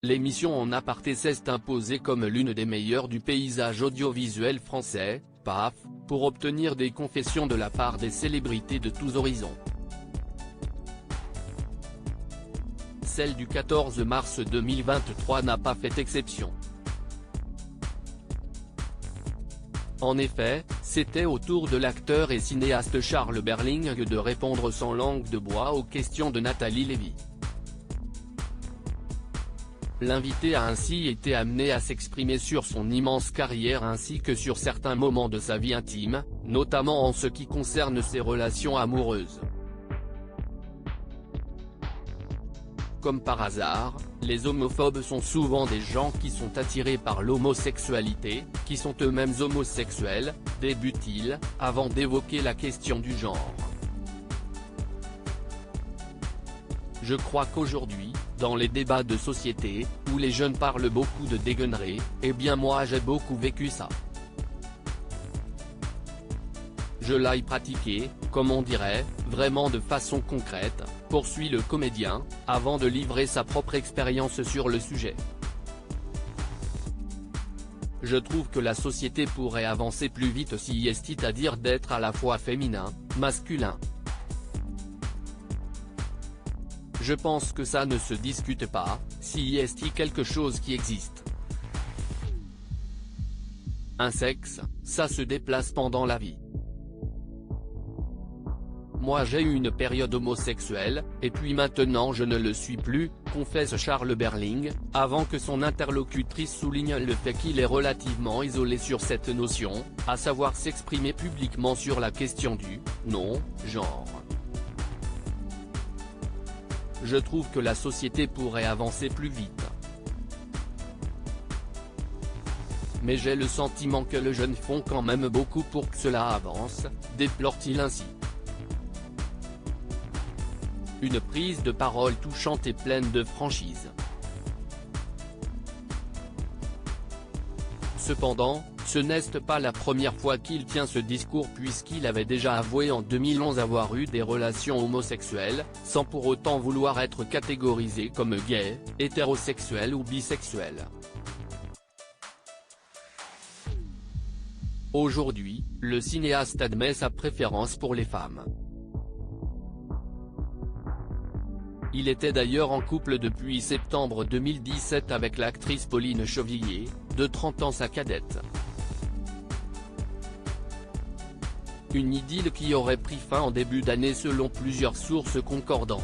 L'émission En aparté s'est imposée comme l'une des meilleures du paysage audiovisuel français, PAF, pour obtenir des confessions de la part des célébrités de tous horizons. Celle du 14 mars 2023 n'a pas fait exception. En effet, c'était au tour de l'acteur et cinéaste Charles Berling de répondre sans langue de bois aux questions de Nathalie Lévy. L'invité a ainsi été amené à s'exprimer sur son immense carrière ainsi que sur certains moments de sa vie intime, notamment en ce qui concerne ses relations amoureuses. Comme par hasard, les homophobes sont souvent des gens qui sont attirés par l'homosexualité, qui sont eux-mêmes homosexuels, débute-t-il, avant d'évoquer la question du genre. Je crois qu'aujourd'hui, dans les débats de société, où les jeunes parlent beaucoup de dégueunerie, eh bien moi j'ai beaucoup vécu ça. Je l'ai pratiqué, comme on dirait, vraiment de façon concrète, poursuit le comédien, avant de livrer sa propre expérience sur le sujet. Je trouve que la société pourrait avancer plus vite si c'est-à-dire d'être à la fois féminin, masculin. Je pense que ça ne se discute pas, si est quelque chose qui existe. Un sexe, ça se déplace pendant la vie. Moi j'ai eu une période homosexuelle, et puis maintenant je ne le suis plus, confesse Charles Berling, avant que son interlocutrice souligne le fait qu'il est relativement isolé sur cette notion, à savoir s'exprimer publiquement sur la question du « non-genre ». Je trouve que la société pourrait avancer plus vite. Mais j'ai le sentiment que les jeunes font quand même beaucoup pour que cela avance, déplore-t-il ainsi. Une prise de parole touchante et pleine de franchise. Cependant, ce n'est pas la première fois qu'il tient ce discours puisqu'il avait déjà avoué en 2011 avoir eu des relations homosexuelles, sans pour autant vouloir être catégorisé comme gay, hétérosexuel ou bisexuel. Aujourd'hui, le cinéaste admet sa préférence pour les femmes. Il était d'ailleurs en couple depuis septembre 2017 avec l'actrice Pauline Chevillier, de 30 ans sa cadette. Une idylle qui aurait pris fin en début d'année selon plusieurs sources concordantes.